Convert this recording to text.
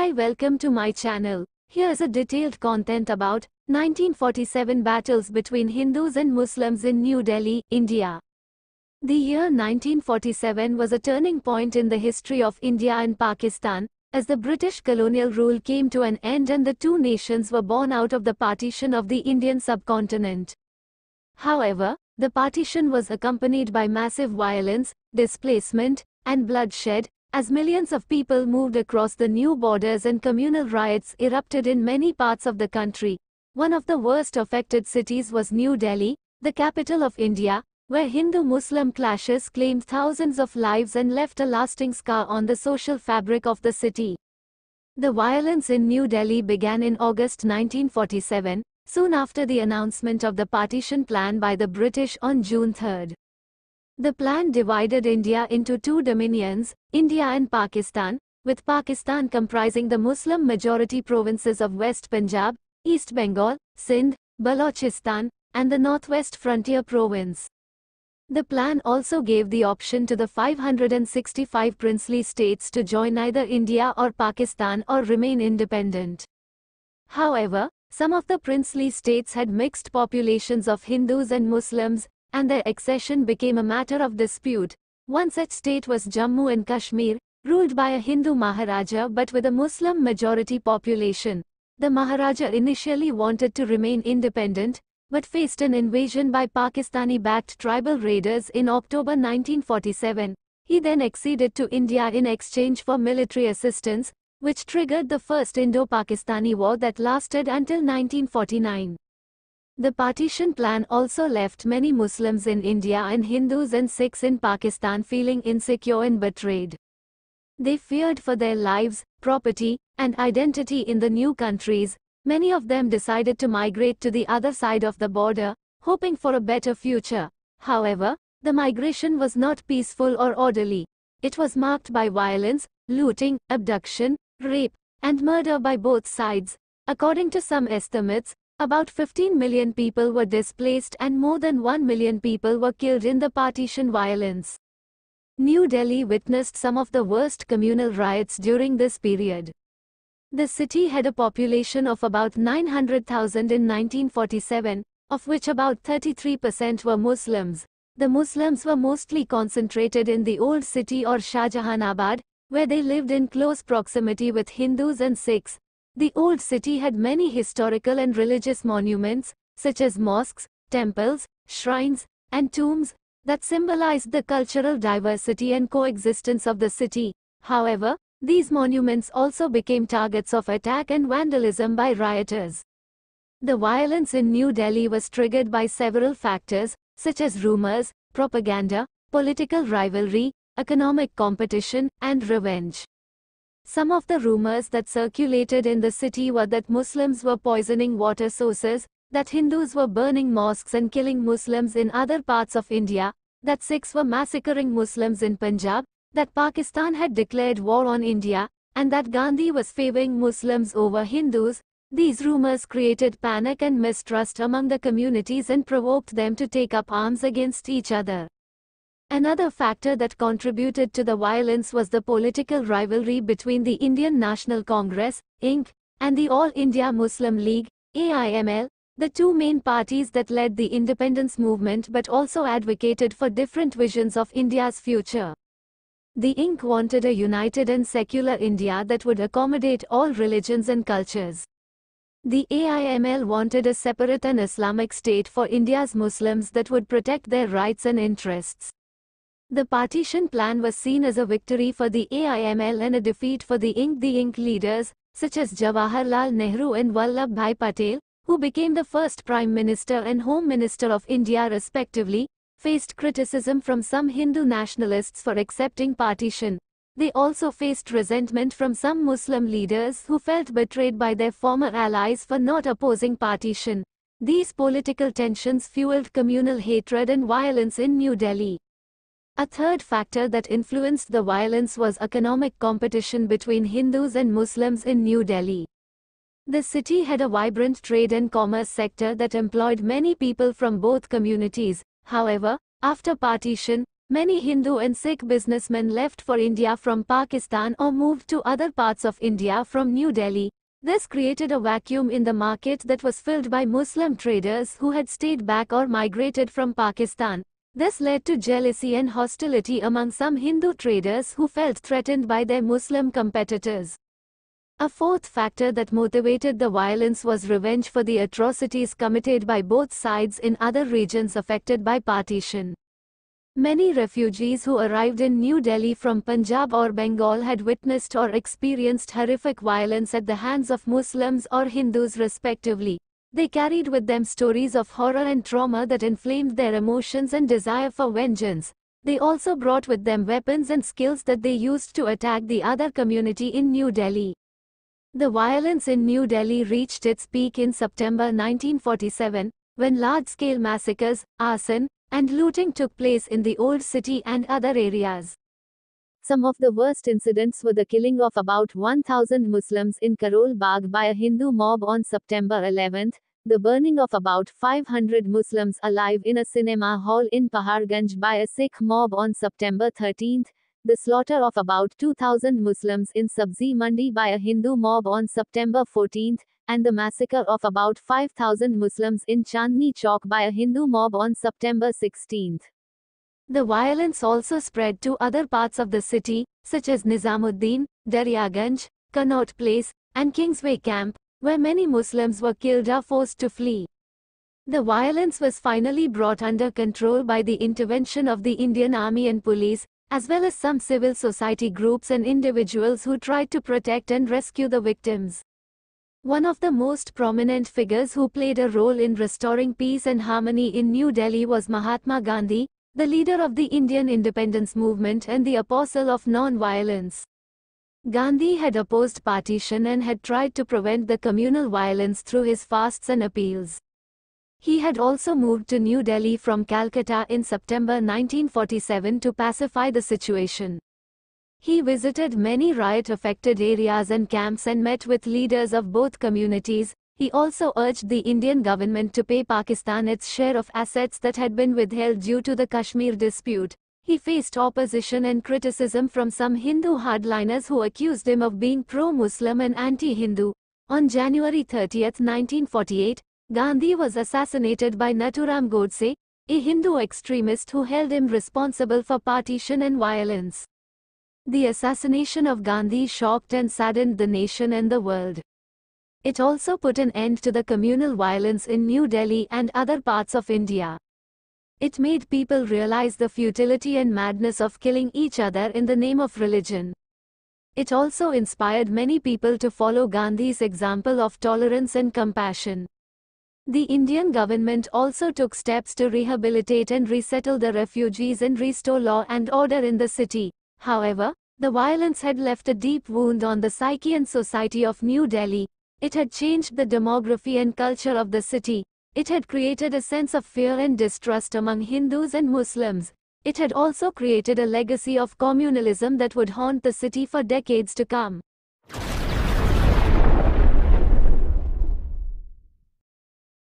Hi, welcome to my channel. Here's a detailed content about 1947 battles between Hindus and Muslims in New Delhi, India. The year 1947 was a turning point in the history of India and Pakistan, as the British colonial rule came to an end and the two nations were born out of the partition of the Indian subcontinent. However, the partition was accompanied by massive violence, displacement, and bloodshed, as millions of people moved across the new borders and communal riots erupted in many parts of the country. One of the worst affected cities was New Delhi, the capital of India, where Hindu-Muslim clashes claimed thousands of lives and left a lasting scar on the social fabric of the city. The violence in New Delhi began in August 1947, soon after the announcement of the partition plan by the British on June 3. The plan divided India into two dominions, India and Pakistan, with Pakistan comprising the Muslim-majority provinces of West Punjab, East Bengal, Sindh, Balochistan, and the Northwest Frontier Province. The plan also gave the option to the 565 princely states to join either India or Pakistan or remain independent. However, some of the princely states had mixed populations of Hindus and Muslims, and their accession became a matter of dispute. One such state was Jammu and Kashmir, ruled by a Hindu maharaja but with a Muslim majority population. The maharaja initially wanted to remain independent, but faced an invasion by Pakistani-backed tribal raiders in October 1947. He then acceded to India in exchange for military assistance, which triggered the First Indo-Pakistani War that lasted until 1949. The partition plan also left many Muslims in India and Hindus and Sikhs in Pakistan feeling insecure and betrayed. They feared for their lives, property, and identity in the new countries. Many of them decided to migrate to the other side of the border, hoping for a better future. However, the migration was not peaceful or orderly. It was marked by violence, looting, abduction, rape, and murder by both sides. According to some estimates, about 15 million people were displaced and more than 1 million people were killed in the partition violence. New Delhi witnessed some of the worst communal riots during this period. The city had a population of about 900,000 in 1947, of which about 33% were Muslims. The Muslims were mostly concentrated in the old city or Shahjahanabad, where they lived in close proximity with Hindus and Sikhs. The old city had many historical and religious monuments, such as mosques, temples, shrines, and tombs, that symbolized the cultural diversity and coexistence of the city. However, these monuments also became targets of attack and vandalism by rioters. The violence in New Delhi was triggered by several factors, such as rumors, propaganda, political rivalry, economic competition, and revenge. Some of the rumors that circulated in the city were that Muslims were poisoning water sources, that Hindus were burning mosques and killing Muslims in other parts of India, that Sikhs were massacring Muslims in Punjab, that Pakistan had declared war on India, and that Gandhi was favoring Muslims over Hindus. These rumors created panic and mistrust among the communities and provoked them to take up arms against each other. Another factor that contributed to the violence was the political rivalry between the Indian National Congress, Inc., and the All India Muslim League, AIML, the two main parties that led the independence movement but also advocated for different visions of India's future. The Inc. wanted a united and secular India that would accommodate all religions and cultures. The AIML wanted a separate and Islamic state for India's Muslims that would protect their rights and interests. The partition plan was seen as a victory for the AIML and a defeat for the Inc. The Inc. leaders, such as Jawaharlal Nehru and Vallabhbhai Patel, who became the first Prime Minister and Home Minister of India respectively, faced criticism from some Hindu nationalists for accepting partition. They also faced resentment from some Muslim leaders who felt betrayed by their former allies for not opposing partition. These political tensions fueled communal hatred and violence in New Delhi. A third factor that influenced the violence was economic competition between Hindus and Muslims in New Delhi. The city had a vibrant trade and commerce sector that employed many people from both communities. However, after partition, Many Hindu and Sikh businessmen left for India from Pakistan or moved to other parts of India from New Delhi. This created a vacuum in the market that was filled by Muslim traders who had stayed back or migrated from Pakistan. This led to jealousy and hostility among some Hindu traders who felt threatened by their Muslim competitors. A fourth factor that motivated the violence was revenge for the atrocities committed by both sides in other regions affected by partition. Many refugees who arrived in New Delhi from Punjab or Bengal had witnessed or experienced horrific violence at the hands of Muslims or Hindus respectively. They carried with them stories of horror and trauma that inflamed their emotions and desire for vengeance. They also brought with them weapons and skills that they used to attack the other community in New Delhi. The violence in New Delhi reached its peak in September 1947, when large-scale massacres, arson, and looting took place in the old city and other areas. Some of the worst incidents were the killing of about 1,000 Muslims in Karol Bagh by a Hindu mob on September 11, the burning of about 500 Muslims alive in a cinema hall in Paharganj by a Sikh mob on September 13, the slaughter of about 2,000 Muslims in Sabzi Mandi by a Hindu mob on September 14, and the massacre of about 5,000 Muslims in Chandni Chowk by a Hindu mob on September 16. The violence also spread to other parts of the city, such as Nizamuddin, Daryaganj, Connaught Place, and Kingsway Camp, where many Muslims were killed or forced to flee. The violence was finally brought under control by the intervention of the Indian Army and police, as well as some civil society groups and individuals who tried to protect and rescue the victims. One of the most prominent figures who played a role in restoring peace and harmony in New Delhi was Mahatma Gandhi, the leader of the Indian independence movement and the apostle of non-violence. Gandhi had opposed partition and had tried to prevent the communal violence through his fasts and appeals. He had also moved to New Delhi from Calcutta in September 1947 to pacify the situation. He visited many riot-affected areas and camps and met with leaders of both communities. He also urged the Indian government to pay Pakistan its share of assets that had been withheld due to the Kashmir dispute. He faced opposition and criticism from some Hindu hardliners who accused him of being pro-Muslim and anti-Hindu. On January 30, 1948, Gandhi was assassinated by Nathuram Godse, a Hindu extremist who held him responsible for partition and violence. The assassination of Gandhi shocked and saddened the nation and the world. It also put an end to the communal violence in New Delhi and other parts of India. It made people realize the futility and madness of killing each other in the name of religion. It also inspired many people to follow Gandhi's example of tolerance and compassion. The Indian government also took steps to rehabilitate and resettle the refugees and restore law and order in the city. However, the violence had left a deep wound on the psyche and society of New Delhi. It had changed the demography and culture of the city. It had created a sense of fear and distrust among Hindus and Muslims. It had also created a legacy of communalism that would haunt the city for decades to come.